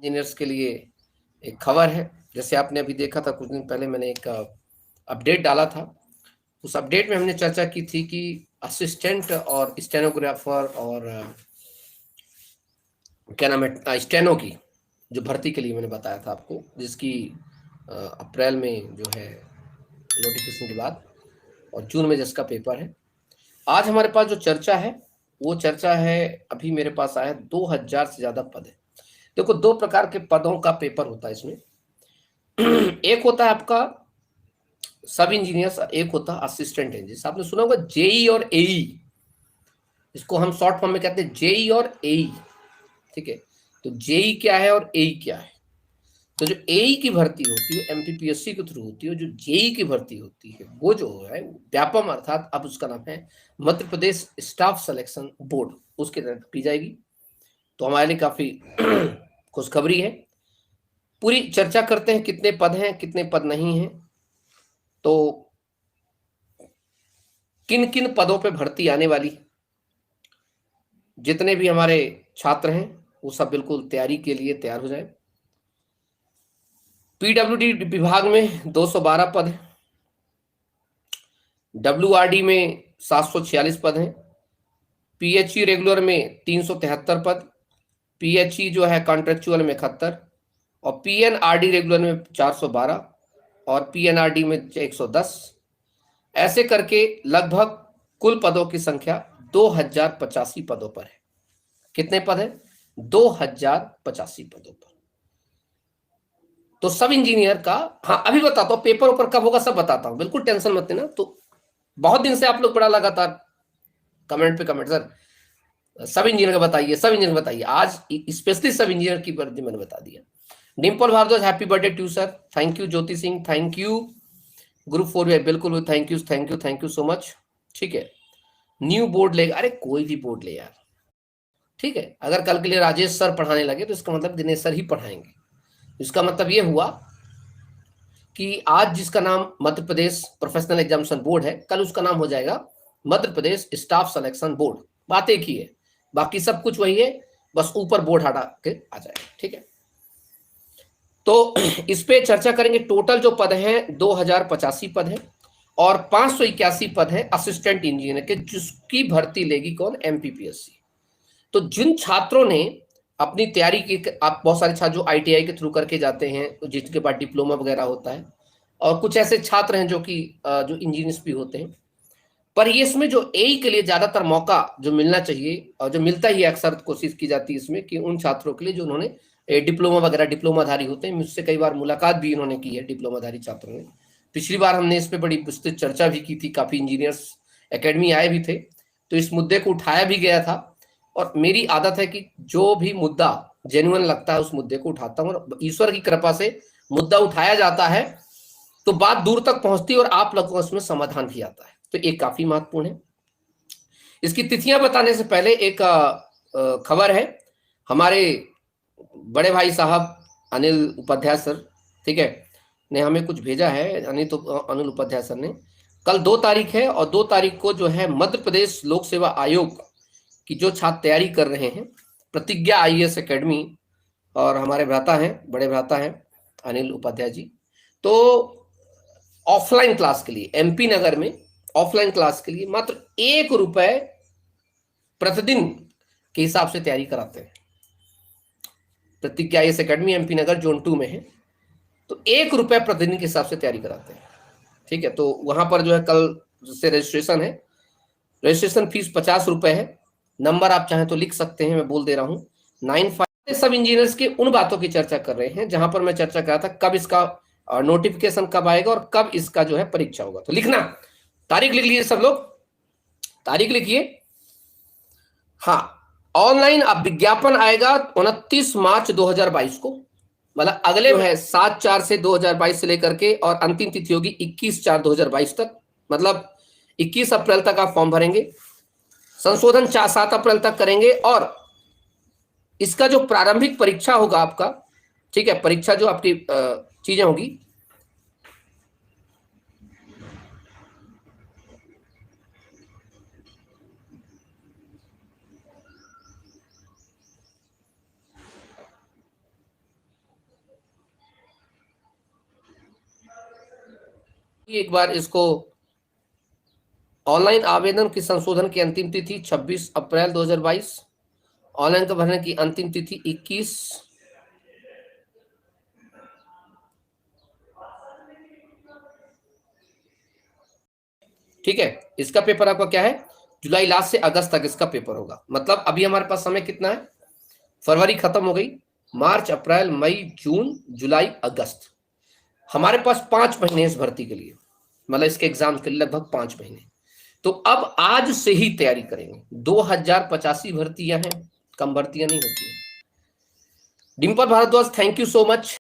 Engineers के लिए एक खबर है। जैसे आपने अभी देखा था, कुछ दिन पहले मैंने एक अपडेट डाला था। उस अपडेट में हमने चर्चा की थी कि असिस्टेंट और स्टेनोग्राफर और क्या नाम है, स्टेनो की जो भर्ती के लिए मैंने बताया था आपको, जिसकी अप्रैल में जो है नोटिफिकेशन के बाद और जून में जिसका पेपर है। आज हमारे पास जो चर्चा है वो चर्चा है, अभी मेरे पास आया 2000 से ज्यादा पद है। देखो, दो प्रकार के पदों का पेपर होता है इसमें। एक होता है आपका सब इंजीनियर्स, एक होता है असिस्टेंट इंजीनियर। आपने सुना होगा जेई और एई, इसको हम शॉर्ट फॉर्म में कहते हैं जेई और एई। ठीक है, तो जेई क्या है और एई क्या है? तो जो एई की भर्ती होती है एमपीपीएससी के थ्रू होती है, जो जेई की भर्ती होती है वो जो है व्यापम, अर्थात अब उसका नाम है Madhya Pradesh staff selection board, उसके तहत की जाएगी। तो हमारे लिए काफी खुशखबरी है। पूरी चर्चा करते हैं, कितने पद हैं कितने पद नहीं हैं, तो किन किन पदों पे भर्ती आने वाली। जितने भी हमारे छात्र हैं वो सब बिल्कुल तैयारी के लिए तैयार हो जाए। पीडब्ल्यूडी विभाग में 212 पद हैं, डब्ल्यूआरडी में 746 पद हैं, पीएचई रेगुलर में 373 पद, पीएचई जो है कॉन्ट्रेक्चुअल में 71, और पीएनआरडी रेगुलर में 412 और पीएनआरडी में 110। ऐसे करके लगभग कुल पदों की संख्या 2085 पदों पर है। कितने पद है? 2085 पदों पर। तो सब इंजीनियर का, हाँ अभी बताता हूँ पेपर ऊपर कब होगा सब बताता हूँ, बिल्कुल टेंशन मत लेना। तो बहुत दिन से आप लोग बड़ा लगातार कमेंट पे कमेंट, सर सब इंजीनियर का बताइए, सब इंजीनियर बताइए। आज स्पेशली सब इंजीनियर की वर्दी मैंने बता दिया। Dimple Bhardwaj happy birthday to sir, thank you. Jyoti Singh thank you. Group 4 में बिल्कुल thank you thank you thank you so much. ठीक है, न्यू बोर्ड लेगा, अरे कोई भी बोर्ड ले यार। ठीक है, अगर कल के लिए राजेश सर पढ़ाने लगे तो इसका मतलब दिनेश सर ही पढ़ाएंगे। इसका मतलब ये हुआ कि आज जिसका नाम Madhya Pradesh professional examination board है, कल उसका नाम हो जाएगा Madhya Pradesh staff selection board. बात एक ही है, बाकी सब कुछ वही है, बस ऊपर बोर्ड हटा के आ जाएगा। ठीक है, तो इस पे चर्चा करेंगे। टोटल जो पद हैं 2085 पद हैं और 581 पद हैं असिस्टेंट इंजीनियर के, जिसकी भर्ती लेगी कौन? एमपीपीएससी। तो जिन छात्रों ने अपनी तैयारी की, आप बहुत सारे छात्र जो आईटीआई के थ्रू करके जाते हैं, जिसके बाद डिप्लोमा वगैरह होता है, और कुछ ऐसे छात्र हैं जो कि जो इंजीनियर्स भी होते हैं, पर ये इसमें जो एई के लिए ज्यादातर मौका जो मिलना चाहिए और जो मिलता ही अक्सर कोशिश की जाती है इसमें, कि उन छात्रों के लिए जो उन्होंने डिप्लोमा वगैरह डिप्लोमाधारी होते हैं। मुझसे कई बार मुलाकात भी इन्होंने की है डिप्लोमाधारी छात्रों ने। पिछली बार हमने इस पर बड़ी विस्तृत चर्चा भी की थी, काफी इंजीनियर्स एकेडमी आए भी थे, तो इस मुद्दे को उठाया भी गया था। और मेरी आदत है कि जो भी मुद्दा जेन्युइन लगता है उस मुद्दे को उठाता हूँ, और ईश्वर की कृपा से मुद्दा उठाया जाता है तो बात दूर तक पहुंचती है और आप लोगों को उसमें समाधान भी आता है, तो ये काफी महत्वपूर्ण है। इसकी तिथियां बताने से पहले एक खबर है। हमारे बड़े भाई साहब अनिल उपाध्याय सर, ठीक है, ने हमें कुछ भेजा है। अनिल उपाध्याय सर ने, कल 2 तारीख है और 2 तारीख को जो है मध्य प्रदेश लोक सेवा आयोग की जो छात्र तैयारी कर रहे हैं, प्रतिज्ञा आईएएस एकेडमी, और हमारे भ्राता हैं, बड़े भ्राता हैं अनिल उपाध्याय जी, तो ऑफलाइन क्लास के लिए एमपी नगर में ऑफलाइन क्लास के लिए मात्र 1 रुपए प्रतिदिन के हिसाब से तैयारी कराते हैं। प्रतिज्ञा आईएएस एकेडमी एमपी नगर जोन 2 में है, तो 1 रुपए प्रतिदिन के हिसाब से तैयारी कराते हैं। ठीक है, तो वहां पर जो है कल से रजिस्ट्रेशन है। रजिस्ट्रेशन फीस 50 रुपए है। नंबर आप चाहें तो लिख सकते हैं, मैं बोल दे रहा हूँ 95। सब इंजीनियर्स के उन बातों की चर्चा कर रहे हैं जहां पर मैं चर्चा कर रहा था कब इसका नोटिफिकेशन कब आएगा और कब इसका जो है परीक्षा होगा। तो लिखना, तारीख लिख लीजिए सब लोग, तारीख लिखिए। हाँ, ऑनलाइन अब विज्ञापन आएगा 29 मार्च 2022 को, मतलब अगले है 7/4 से 2022 से लेकर के, और अंतिम तिथि होगी 21/4/2022 तक, मतलब 21 अप्रैल तक आप फॉर्म भरेंगे। संशोधन 7 अप्रैल तक करेंगे, और इसका जो प्रारंभिक परीक्षा होगा आपका, ठीक है, परीक्षा जो आपकी चीजें होगी, एक बार इसको, ऑनलाइन आवेदन की संशोधन की अंतिम तिथि 26 अप्रैल 2022, ऑनलाइन का भरने की अंतिम तिथि 21, ठीक है। इसका पेपर आपका क्या है, जुलाई लास्ट से अगस्त तक इसका पेपर होगा। मतलब अभी हमारे पास समय कितना है, फरवरी खत्म हो गई, मार्च अप्रैल मई जून जुलाई अगस्त, हमारे पास 5 महीने इस भर्ती के लिए, मतलब इसके एग्जाम के लिए लगभग 5 महीने। तो अब आज से ही तैयारी करेंगे। 2085 भर्तियां हैं, कम भर्तियां नहीं होती है। Dimple Bhardwaj, thank you so much.